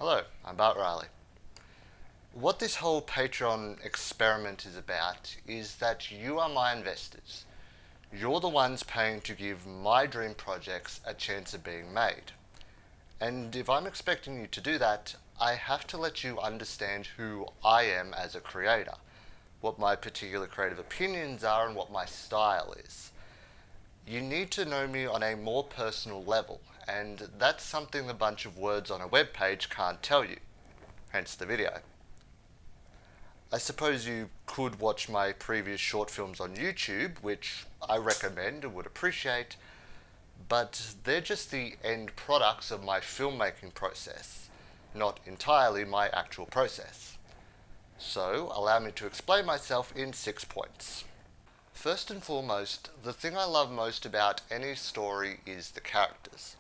Hello, I'm Bart Riley. What this whole Patreon experiment is about is that you are my investors. You're the ones paying to give my dream projects a chance of being made. And if I'm expecting you to do that, I have to let you understand who I am as a creator, what my particular creative opinions are, and what my style is. You need to know me on a more personal level, and that's something a bunch of words on a web page can't tell you, hence the video. I suppose you could watch my previous short films on YouTube, which I recommend and would appreciate, but they're just the end products of my filmmaking process, not entirely my actual process. So, allow me to explain myself in 6 points. First and foremost, the thing I love most about any story is the characters.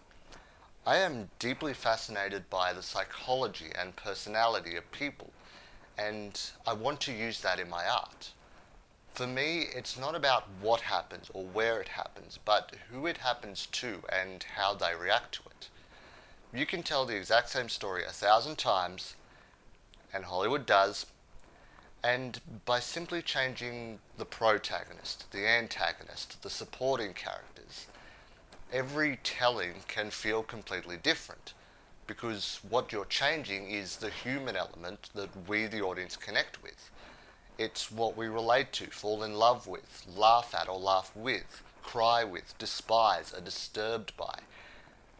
I am deeply fascinated by the psychology and personality of people, and I want to use that in my art. For me, it's not about what happens or where it happens, but who it happens to and how they react to it. You can tell the exact same story 1,000 times, and Hollywood does, and by simply changing the protagonist, the antagonist, the supporting characters, every telling can feel completely different, because what you're changing is the human element that we, the audience, connect with. It's what we relate to, fall in love with, laugh at or laugh with, cry with, despise, are disturbed by.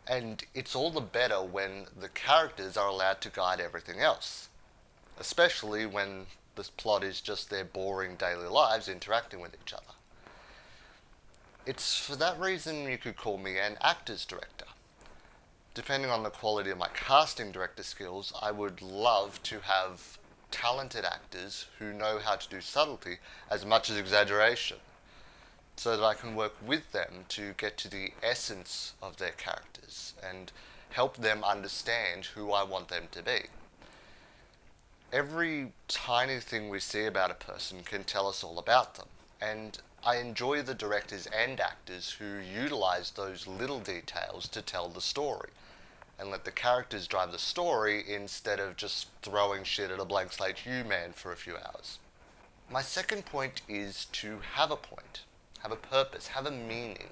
And it's all the better when the characters are allowed to guide everything else, especially when the plot is just their boring daily lives interacting with each other. It's for that reason you could call me an actor's director. Depending on the quality of my casting director skills, I would love to have talented actors who know how to do subtlety as much as exaggeration, so that I can work with them to get to the essence of their characters and help them understand who I want them to be. Every tiny thing we see about a person can tell us all about them, and I enjoy the directors and actors who utilize those little details to tell the story, and let the characters drive the story instead of just throwing shit at a blank slate man for a few hours. My second point is to have a point, have a purpose, have a meaning.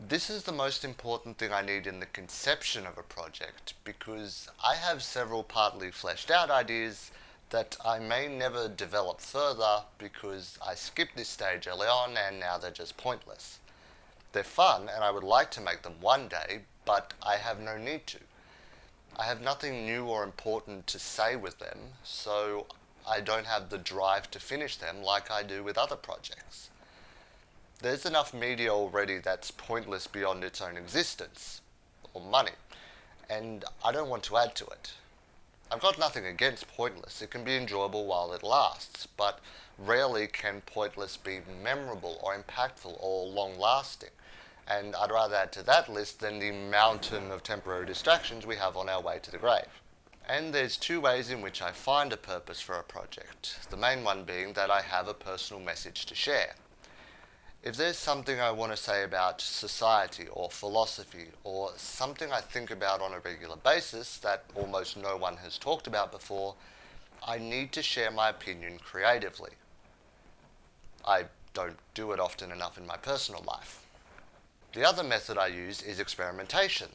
This is the most important thing I need in the conception of a project, because I have several partly fleshed out ideas that I may never develop further because I skipped this stage early on and now they're just pointless. They're fun and I would like to make them one day, but I have no need to. I have nothing new or important to say with them, so I don't have the drive to finish them like I do with other projects. There's enough media already that's pointless beyond its own existence, or money, and I don't want to add to it. I've got nothing against pointless. It can be enjoyable while it lasts, but rarely can pointless be memorable or impactful or long-lasting. And I'd rather add to that list than the mountain of temporary distractions we have on our way to the grave. And there's 2 ways in which I find a purpose for a project, the main one being that I have a personal message to share. If there's something I want to say about society or philosophy or something I think about on a regular basis that almost no one has talked about before, I need to share my opinion creatively. I don't do it often enough in my personal life. The other method I use is experimentation.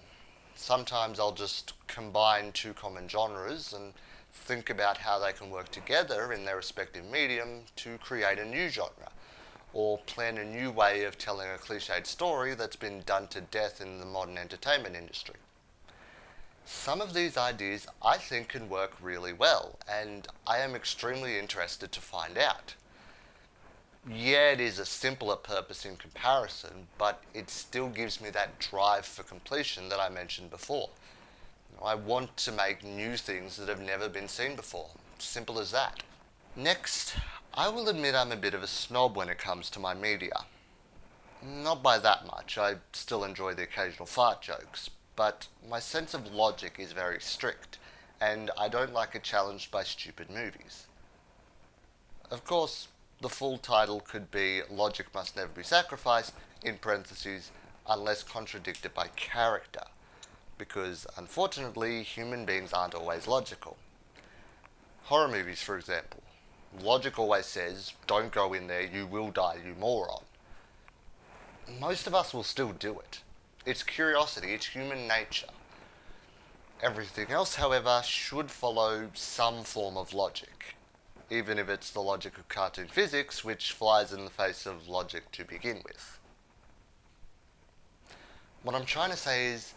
Sometimes I'll just combine 2 common genres and think about how they can work together in their respective medium to create a new genre, or plan a new way of telling a cliched story that's been done to death in the modern entertainment industry. Some of these ideas I think can work really well, and I am extremely interested to find out. Yeah, it is a simpler purpose in comparison, but it still gives me that drive for completion that I mentioned before. I want to make new things that have never been seen before. Simple as that. Next, I will admit I'm a bit of a snob when it comes to my media. Not by that much, I still enjoy the occasional fart jokes, but my sense of logic is very strict, and I don't like it challenged by stupid movies. Of course, the full title could be Logic Must Never Be Sacrificed, in parentheses, unless contradicted by character. because unfortunately human beings aren't always logical. Horror movies, for example. Logic always says, don't go in there, you will die, you moron. Most of us will still do it. It's curiosity, it's human nature. Everything else, however, should follow some form of logic, even if it's the logic of cartoon physics, which flies in the face of logic to begin with. What I'm trying to say is,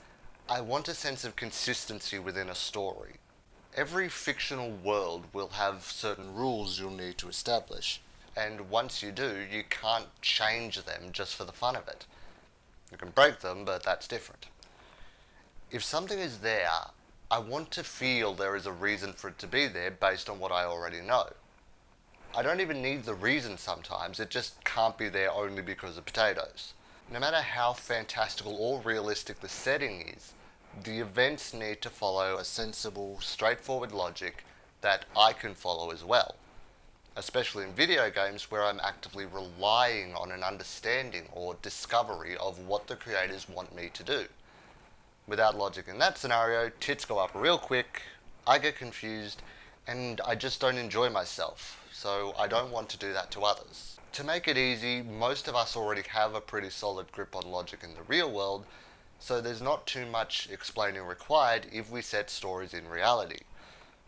I want a sense of consistency within a story. Every fictional world will have certain rules you'll need to establish, and once you do, you can't change them just for the fun of it. You can break them, but that's different. If something is there, I want to feel there is a reason for it to be there based on what I already know. I don't even need the reason sometimes, it just can't be there only because of potatoes. No matter how fantastical or realistic the setting is, the events need to follow a sensible, straightforward logic that I can follow as well. Especially in video games where I'm actively relying on an understanding or discovery of what the creators want me to do. Without logic in that scenario, tits go up real quick, I get confused, and I just don't enjoy myself, so I don't want to do that to others. To make it easy, most of us already have a pretty solid grip on logic in the real world, so there's not too much explaining required if we set stories in reality.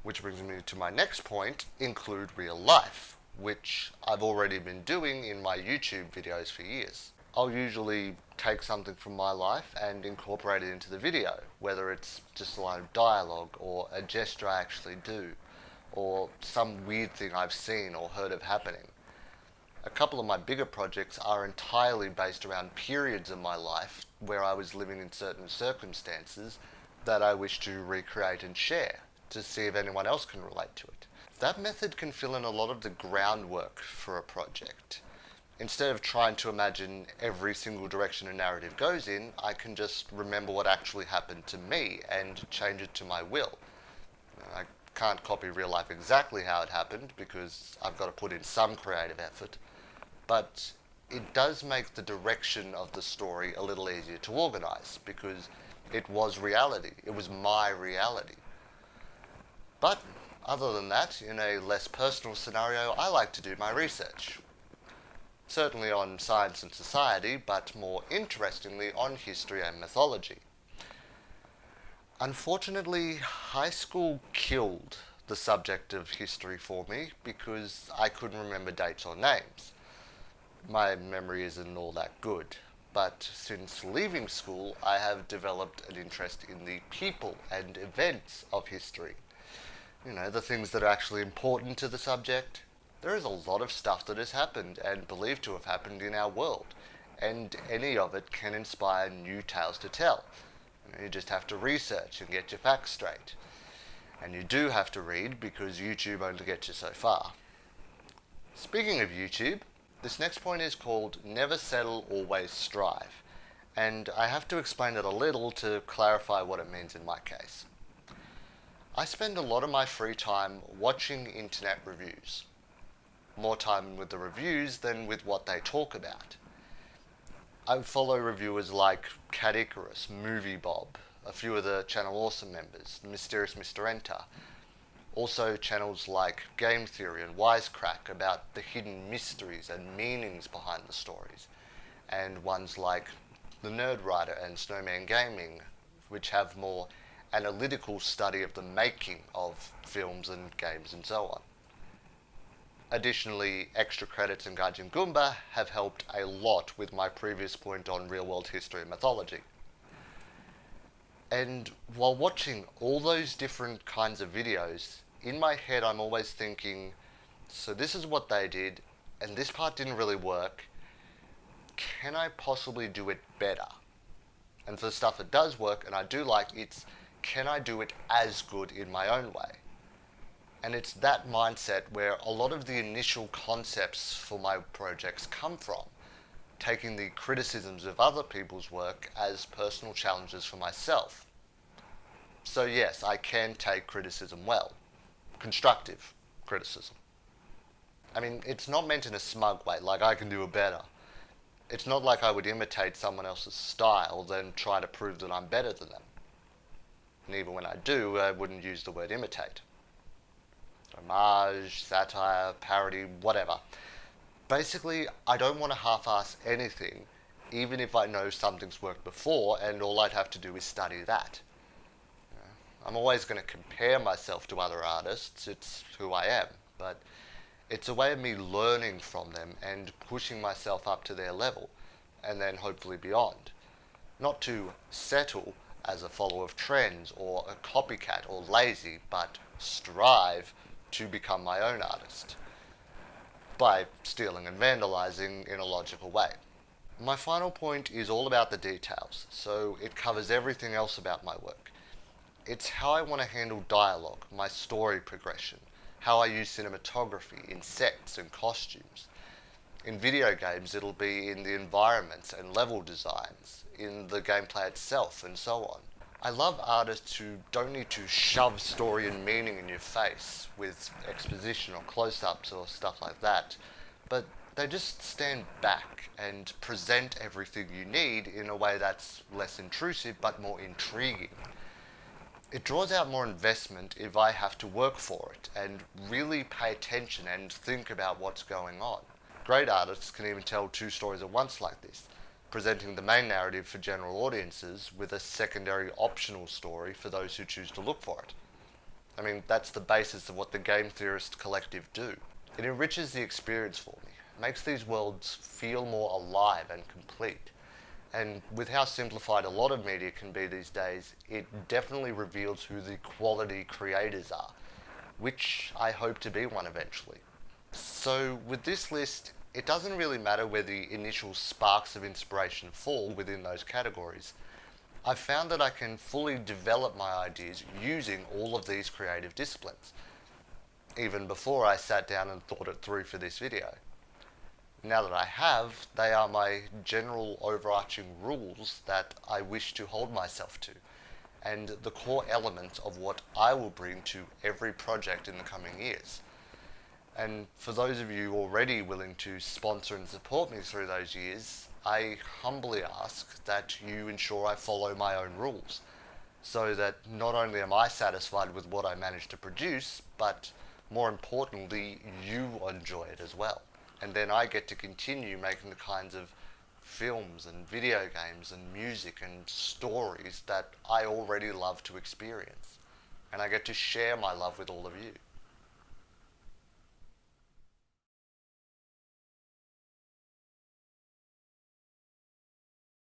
Which brings me to my next point, include real life, which I've already been doing in my YouTube videos for years. I'll usually take something from my life and incorporate it into the video, whether it's just a line of dialogue, or a gesture I actually do, or some weird thing I've seen or heard of happening. A couple of my bigger projects are entirely based around periods of my life where I was living in certain circumstances that I wish to recreate and share, to see if anyone else can relate to it. That method can fill in a lot of the groundwork for a project. Instead of trying to imagine every single direction a narrative goes in, I can just remember what actually happened to me and change it to my will. I can't copy real life exactly how it happened because I've got to put in some creative effort, but it does make the direction of the story a little easier to organize because it was reality. It was my reality. But other than that, in a less personal scenario, I like to do my research. Certainly on science and society, but more interestingly on history and mythology. Unfortunately, high school killed the subject of history for me because I couldn't remember dates or names. My memory isn't all that good, but since leaving school, I have developed an interest in the people and events of history. You know, the things that are actually important to the subject. There is a lot of stuff that has happened and believed to have happened in our world, and any of it can inspire new tales to tell. You just have to research and get your facts straight. And you do have to read because YouTube only gets you so far. Speaking of YouTube, this next point is called Never Settle, Always Strive, and I have to explain it a little to clarify what it means in my case. I spend a lot of my free time watching internet reviews. More time with the reviews than with what they talk about. I follow reviewers like Cat Icarus, Movie Bob, a few of the Channel Awesome members, Mysterious Mr. Enter. Also channels like Game Theory and Wisecrack about the hidden mysteries and meanings behind the stories. And ones like The Nerd Writer and Snowman Gaming, which have more analytical study of the making of films and games and so on. Additionally, Extra Credits and Gaijin Goomba have helped a lot with my previous point on real-world history and mythology. And while watching all those different kinds of videos, in my head I'm always thinking, so this is what they did, and this part didn't really work. Can I possibly do it better? And for the stuff that does work, and I do like, it's can I do it as good in my own way? And it's that mindset where a lot of the initial concepts for my projects come from, taking the criticisms of other people's work as personal challenges for myself. So yes, I can take criticism well. Constructive criticism. I mean, it's not meant in a smug way, like I can do it better. It's not like I would imitate someone else's style, then try to prove that I'm better than them. And even when I do, I wouldn't use the word imitate. Homage, satire, parody, whatever. Basically, I don't want to half-ass anything, even if I know something's worked before and all I'd have to do is study that. I'm always going to compare myself to other artists, it's who I am, but it's a way of me learning from them and pushing myself up to their level, and then hopefully beyond. Not to settle as a follower of trends or a copycat or lazy, but strive to become my own artist by stealing and vandalizing in a logical way. My final point is all about the details, so it covers everything else about my work. It's how I want to handle dialogue, my story progression, how I use cinematography in sets and costumes. In video games, it'll be in the environments and level designs, in the gameplay itself, and so on. I love artists who don't need to shove story and meaning in your face with exposition or close-ups or stuff like that, but they just stand back and present everything you need in a way that's less intrusive but more intriguing. It draws out more investment if I have to work for it and really pay attention and think about what's going on. Great artists can even tell two stories at once like this, presenting the main narrative for general audiences with a secondary optional story for those who choose to look for it. I mean, that's the basis of what the Game Theorist Collective do. It enriches the experience for me, makes these worlds feel more alive and complete. And with how simplified a lot of media can be these days, it definitely reveals who the quality creators are, which I hope to be one eventually. So with this list, it doesn't really matter where the initial sparks of inspiration fall within those categories. I've found that I can fully develop my ideas using all of these creative disciplines, even before I sat down and thought it through for this video. Now that I have, they are my general overarching rules that I wish to hold myself to, and the core elements of what I will bring to every project in the coming years. And for those of you already willing to sponsor and support me through those years, I humbly ask that you ensure I follow my own rules, so that not only am I satisfied with what I manage to produce, but more importantly, you enjoy it as well. And then I get to continue making the kinds of films and video games and music and stories that I already love to experience. And I get to share my love with all of you.